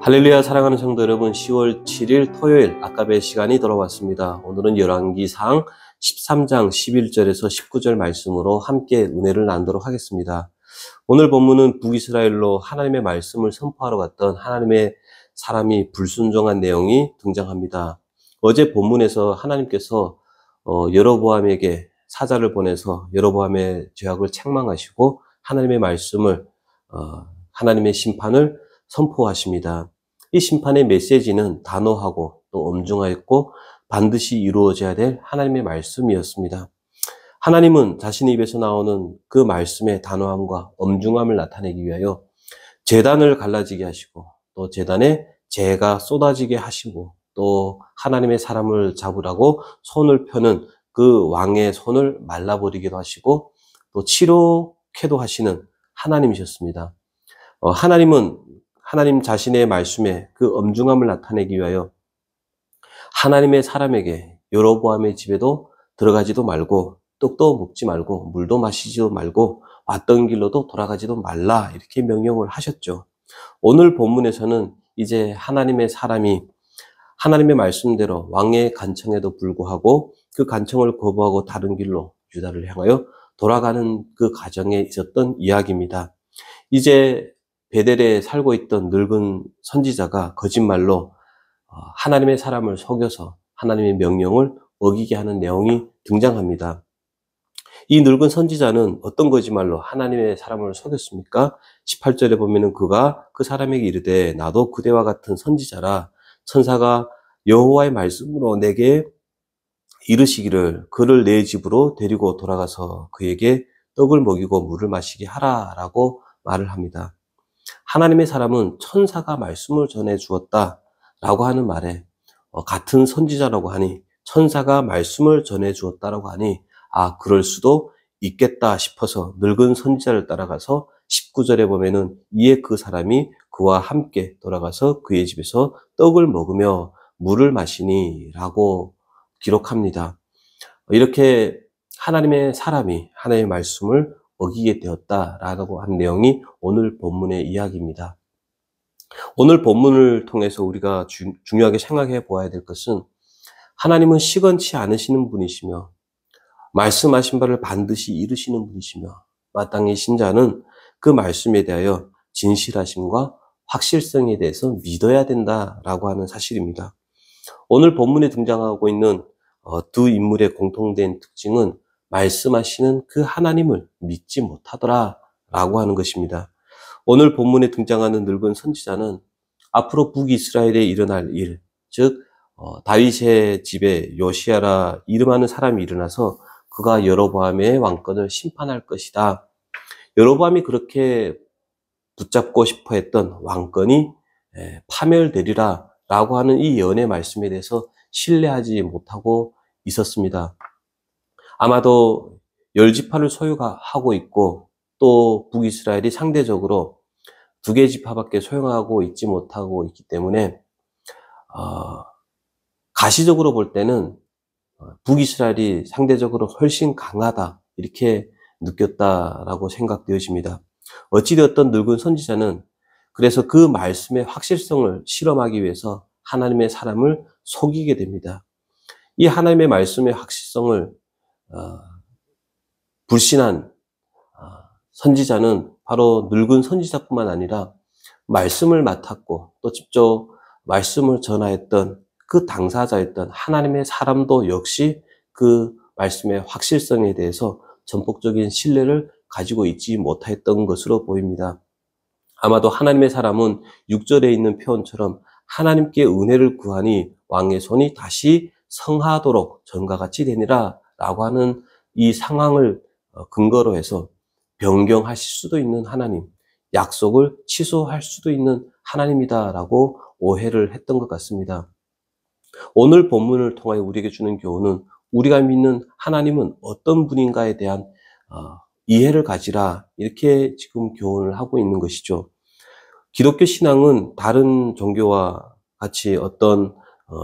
할렐루야. 사랑하는 성도 여러분, 10월 7일 토요일 아까베 시간이 돌아왔습니다. 오늘은 열왕기상 13장 11절에서 19절 말씀으로 함께 은혜를 나누도록 하겠습니다. 오늘 본문은 북이스라엘로 하나님의 말씀을 선포하러 갔던 하나님의 사람이 불순종한 내용이 등장합니다. 어제 본문에서 하나님께서 여로보암에게 사자를 보내서 여로보암의 죄악을 책망하시고 하나님의 말씀을 하나님의 심판을 선포하십니다. 이 심판의 메시지는 단호하고 또 엄중하였고 반드시 이루어져야 될 하나님의 말씀이었습니다. 하나님은 자신의 입에서 나오는 그 말씀의 단호함과 엄중함을 나타내기 위하여 제단을 갈라지게 하시고 또 제단에 재가 쏟아지게 하시고 또 하나님의 사람을 잡으라고 손을 펴는 그 왕의 손을 말라버리기도 하시고 또 치료케도 하시는 하나님이셨습니다. 하나님은 하나님 자신의 말씀에 그 엄중함을 나타내기 위하여 하나님의 사람에게 여로보암의 집에도 들어가지도 말고 떡도 먹지 말고 물도 마시지도 말고 왔던 길로도 돌아가지도 말라 이렇게 명령을 하셨죠. 오늘 본문에서는 이제 하나님의 사람이 하나님의 말씀대로 왕의 간청에도 불구하고 그 간청을 거부하고 다른 길로 유다를 향하여 돌아가는 그 과정에 있었던 이야기입니다. 이제 베델에 살고 있던 늙은 선지자가 거짓말로 하나님의 사람을 속여서 하나님의 명령을 어기게 하는 내용이 등장합니다. 이 늙은 선지자는 어떤 거짓말로 하나님의 사람을 속였습니까? 18절에 보면은 그가 그 사람에게 이르되 나도 그대와 같은 선지자라 천사가 여호와의 말씀으로 내게 이르시기를 그를 내 집으로 데리고 돌아가서 그에게 떡을 먹이고 물을 마시게 하라라고 말을 합니다. 하나님의 사람은 천사가 말씀을 전해 주었다라고 하는 말에 같은 선지자라고 하니 천사가 말씀을 전해 주었다라고 하니 그럴 수도 있겠다 싶어서 늙은 선지자를 따라가서 19절에 보면은 이에 그 사람이 그와 함께 돌아가서 그의 집에서 떡을 먹으며 물을 마시니 라고 기록합니다. 이렇게 하나님의 사람이 하나님의 말씀을 어기게 되었다라고 하는 내용이 오늘 본문의 이야기입니다. 오늘 본문을 통해서 우리가 중요하게 생각해 보아야 될 것은 하나님은 시건치 않으시는 분이시며 말씀하신 바를 반드시 이루시는 분이시며 마땅히 신자는 그 말씀에 대하여 진실하심과 확실성에 대해서 믿어야 된다라고 하는 사실입니다. 오늘 본문에 등장하고 있는 두 인물의 공통된 특징은 말씀하시는 그 하나님을 믿지 못하더라라고 하는 것입니다. 오늘 본문에 등장하는 늙은 선지자는 앞으로 북이스라엘에 일어날 일, 즉 다윗의 집에 요시야라 이름하는 사람이 일어나서 그가 여로보암의 왕권을 심판할 것이다. 여로보암이 그렇게 붙잡고 싶어 했던 왕권이 파멸되리라 라고 하는 이 예언의 말씀에 대해서 신뢰하지 못하고 있었습니다. 아마도 10지파를 소유하고 있고 또 북이스라엘이 상대적으로 2개 지파밖에 소유하고 있지 못하고 있기 때문에 가시적으로 볼 때는 북이스라엘이 상대적으로 훨씬 강하다 이렇게 느꼈다라고 생각되어집니다. 어찌되었던 늙은 선지자는 그래서 그 말씀의 확실성을 실험하기 위해서 하나님의 사람을 속이게 됩니다. 이 하나님의 말씀의 확실성을 불신한 선지자는 바로 늙은 선지자뿐만 아니라 말씀을 맡았고 또 직접 말씀을 전하였던 그 당사자였던 하나님의 사람도 역시 그 말씀의 확실성에 대해서 전폭적인 신뢰를 가지고 있지 못했던 것으로 보입니다. 아마도 하나님의 사람은 6절에 있는 표현처럼 하나님께 은혜를 구하니 왕의 손이 다시 성하도록 전과 같이 되니라 라고 하는 이 상황을 근거로 해서 변경하실 수도 있는 하나님, 약속을 취소할 수도 있는 하나님이다라고 오해를 했던 것 같습니다. 오늘 본문을 통하여 우리에게 주는 교훈은 우리가 믿는 하나님은 어떤 분인가에 대한 이해를 가지라 이렇게 지금 교훈을 하고 있는 것이죠. 기독교 신앙은 다른 종교와 같이 어떤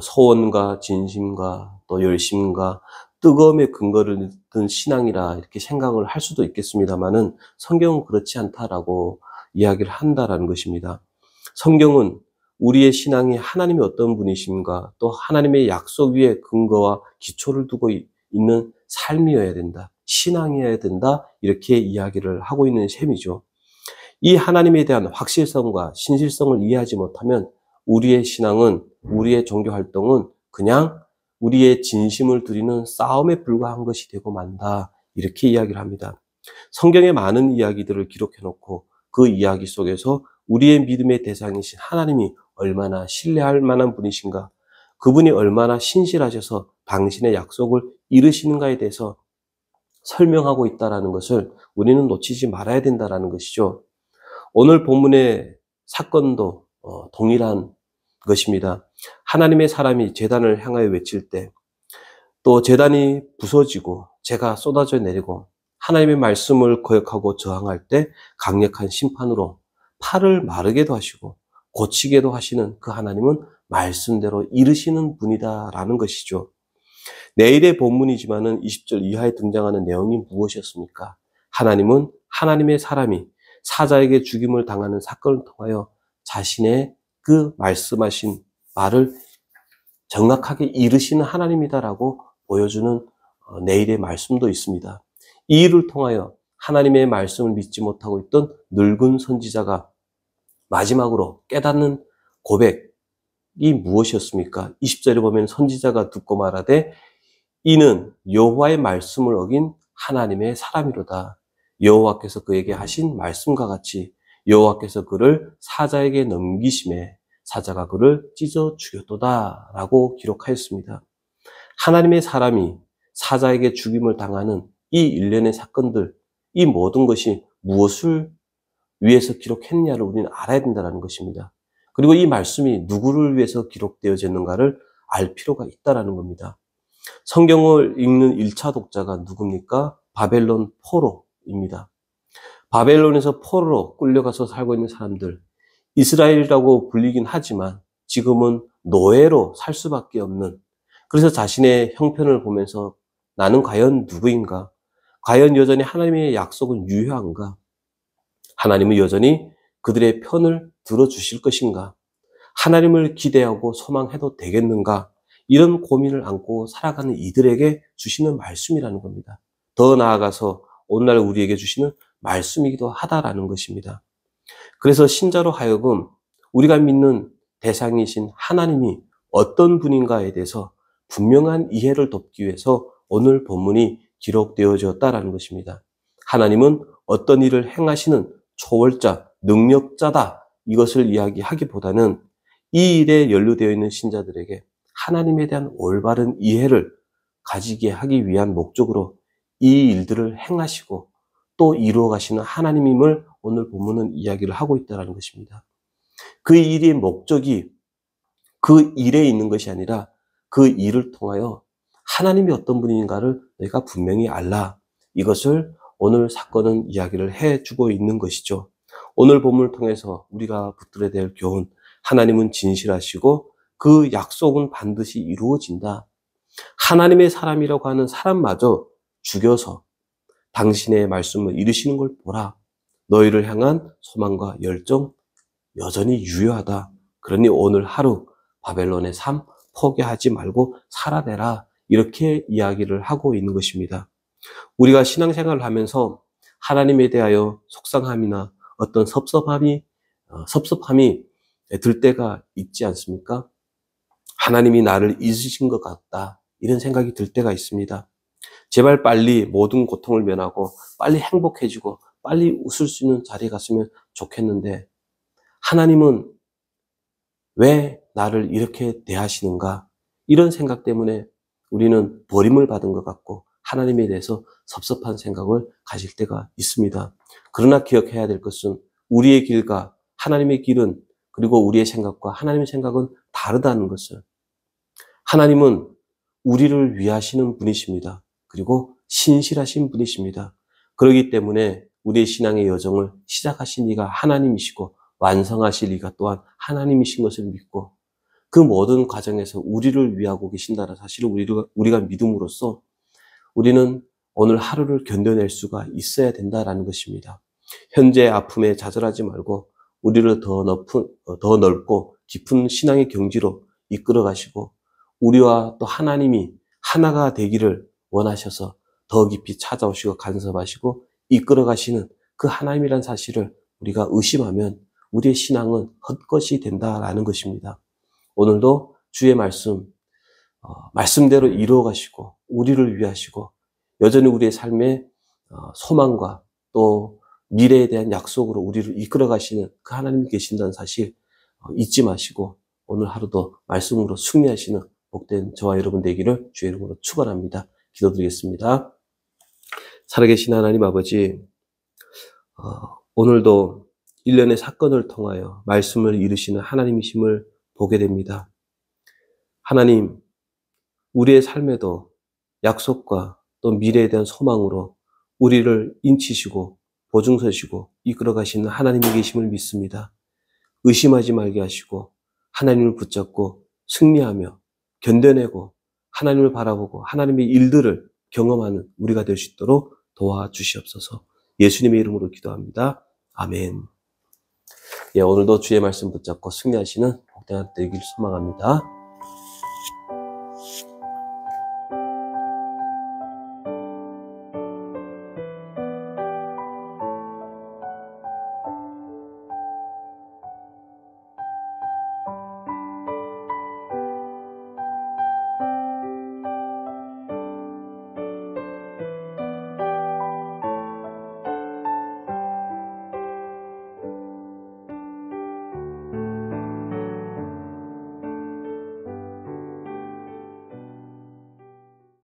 소원과 진심과 또 열심과 뜨거움의 근거를 둔 신앙이라 이렇게 생각을 할 수도 있겠습니다만은 성경은 그렇지 않다라고 이야기를 한다라는 것입니다. 성경은 우리의 신앙이 하나님이 어떤 분이신가, 또 하나님의 약속 위에 근거와 기초를 두고 있는 삶이어야 된다. 신앙이어야 된다. 이렇게 이야기를 하고 있는 셈이죠. 이 하나님에 대한 확실성과 신실성을 이해하지 못하면 우리의 신앙은, 우리의 종교 활동은 그냥 우리의 진심을 드리는 싸움에 불과한 것이 되고 만다. 이렇게 이야기를 합니다. 성경에 많은 이야기들을 기록해 놓고 그 이야기 속에서 우리의 믿음의 대상이신 하나님이 얼마나 신뢰할 만한 분이신가, 그분이 얼마나 신실하셔서 당신의 약속을 이루시는가에 대해서 설명하고 있다는 것을 우리는 놓치지 말아야 된다는 것이죠. 오늘 본문의 사건도 동일한 것입니다. 하나님의 사람이 제단을 향하여 외칠 때, 또 제단이 부서지고 재가 쏟아져 내리고 하나님의 말씀을 거역하고 저항할 때 강력한 심판으로 팔을 마르게도 하시고 고치게도 하시는 그 하나님은 말씀대로 이루시는 분이다라는 것이죠. 내일의 본문이지만은 20절 이하에 등장하는 내용이 무엇이었습니까? 하나님은 하나님의 사람이 사자에게 죽임을 당하는 사건을 통하여 자신의 그 말씀하신 말을 정확하게 이루시는 하나님이다라고 보여주는 내일의 말씀도 있습니다. 이 일을 통하여 하나님의 말씀을 믿지 못하고 있던 늙은 선지자가 마지막으로 깨닫는 고백이 무엇이었습니까? 20절에 보면 선지자가 듣고 말하되 이는 여호와의 말씀을 어긴 하나님의 사람이로다. 여호와께서 그에게 하신 말씀과 같이 여호와께서 그를 사자에게 넘기심에 사자가 그를 찢어 죽였도다 라고 기록하였습니다. 하나님의 사람이 사자에게 죽임을 당하는 이 일련의 사건들, 이 모든 것이 무엇을 위해서 기록했냐를 우리는 알아야 된다는 것입니다. 그리고 이 말씀이 누구를 위해서 기록되어졌는가를 알 필요가 있다는 겁니다. 성경을 읽는 1차 독자가 누굽니까? 바벨론 포로입니다. 바벨론에서 포로로 끌려가서 살고 있는 사람들, 이스라엘이라고 불리긴 하지만 지금은 노예로 살 수밖에 없는, 그래서 자신의 형편을 보면서 나는 과연 누구인가? 과연 여전히 하나님의 약속은 유효한가? 하나님은 여전히 그들의 편을 들어주실 것인가? 하나님을 기대하고 소망해도 되겠는가? 이런 고민을 안고 살아가는 이들에게 주시는 말씀이라는 겁니다. 더 나아가서 오늘날 우리에게 주시는 말씀이기도 하다라는 것입니다. 그래서 신자로 하여금 우리가 믿는 대상이신 하나님이 어떤 분인가에 대해서 분명한 이해를 돕기 위해서 오늘 본문이 기록되어졌다라는 것입니다. 하나님은 어떤 일을 행하시는 초월자, 능력자다, 이것을 이야기하기보다는 이 일에 연루되어 있는 신자들에게 하나님에 대한 올바른 이해를 가지게 하기 위한 목적으로 이 일들을 행하시고 또 이루어 가시는 하나님임을 오늘 본문은 이야기를 하고 있다는 것입니다. 그 일의 목적이 그 일에 있는 것이 아니라 그 일을 통하여 하나님이 어떤 분인가를 너희가 분명히 알라. 이것을 오늘 사건은 이야기를 해주고 있는 것이죠. 오늘 본문을 통해서 우리가 붙들어야 될 교훈, 하나님은 진실하시고 그 약속은 반드시 이루어진다. 하나님의 사람이라고 하는 사람마저 죽여서 당신의 말씀을 이루시는 걸 보라. 너희를 향한 소망과 열정 여전히 유효하다. 그러니 오늘 하루 바벨론의 삶 포기하지 말고 살아내라. 이렇게 이야기를 하고 있는 것입니다. 우리가 신앙생활을 하면서 하나님에 대하여 속상함이나 어떤 섭섭함이 들 때가 있지 않습니까? 하나님이 나를 잊으신 것 같다. 이런 생각이 들 때가 있습니다. 제발 빨리 모든 고통을 면하고 빨리 행복해지고 빨리 웃을 수 있는 자리에 갔으면 좋겠는데 하나님은 왜 나를 이렇게 대하시는가? 이런 생각 때문에 우리는 버림을 받은 것 같고 하나님에 대해서 섭섭한 생각을 가질 때가 있습니다. 그러나 기억해야 될 것은 우리의 길과 하나님의 길은, 그리고 우리의 생각과 하나님의 생각은 다르다는 것을. 하나님은 우리를 위하시는 분이십니다. 그리고 신실하신 분이십니다. 그렇기 때문에 우리의 신앙의 여정을 시작하신 이가 하나님이시고 완성하실 이가 또한 하나님이신 것을 믿고 그 모든 과정에서 우리를 위하고 계신다는 사실을 우리가 믿음으로써 우리는 오늘 하루를 견뎌낼 수가 있어야 된다는 것입니다. 현재 아픔에 좌절하지 말고 우리를 더 넓고 깊은 신앙의 경지로 이끌어 가시고 우리와 또 하나님이 하나가 되기를 원하셔서 더 깊이 찾아오시고 간섭하시고 이끌어 가시는 그 하나님이란 사실을 우리가 의심하면 우리의 신앙은 헛것이 된다라는 것입니다. 오늘도 주의 말씀대로 이루어 가시고 우리를 위하시고 여전히 우리의 삶의 소망과 또 미래에 대한 약속으로 우리를 이끌어 가시는 그 하나님이 계신다는 사실 잊지 마시고 오늘 하루도 말씀으로 승리하시는 복된 저와 여러분 되기를 주의 이름으로 축원합니다. 기도드리겠습니다. 살아계신 하나님 아버지, 오늘도 일련의 사건을 통하여 말씀을 이루시는 하나님이심을 보게 됩니다. 하나님, 우리의 삶에도 약속과 또 미래에 대한 소망으로 우리를 인치시고 보증서시고 이끌어 가시는 하나님이 계심을 믿습니다. 의심하지 말게 하시고 하나님을 붙잡고 승리하며 견뎌내고 하나님을 바라보고 하나님의 일들을 경험하는 우리가 될 수 있도록 도와주시옵소서. 예수님의 이름으로 기도합니다. 아멘. 오늘도 주의 말씀 붙잡고 승리하시는 복된 하루 되길 소망합니다.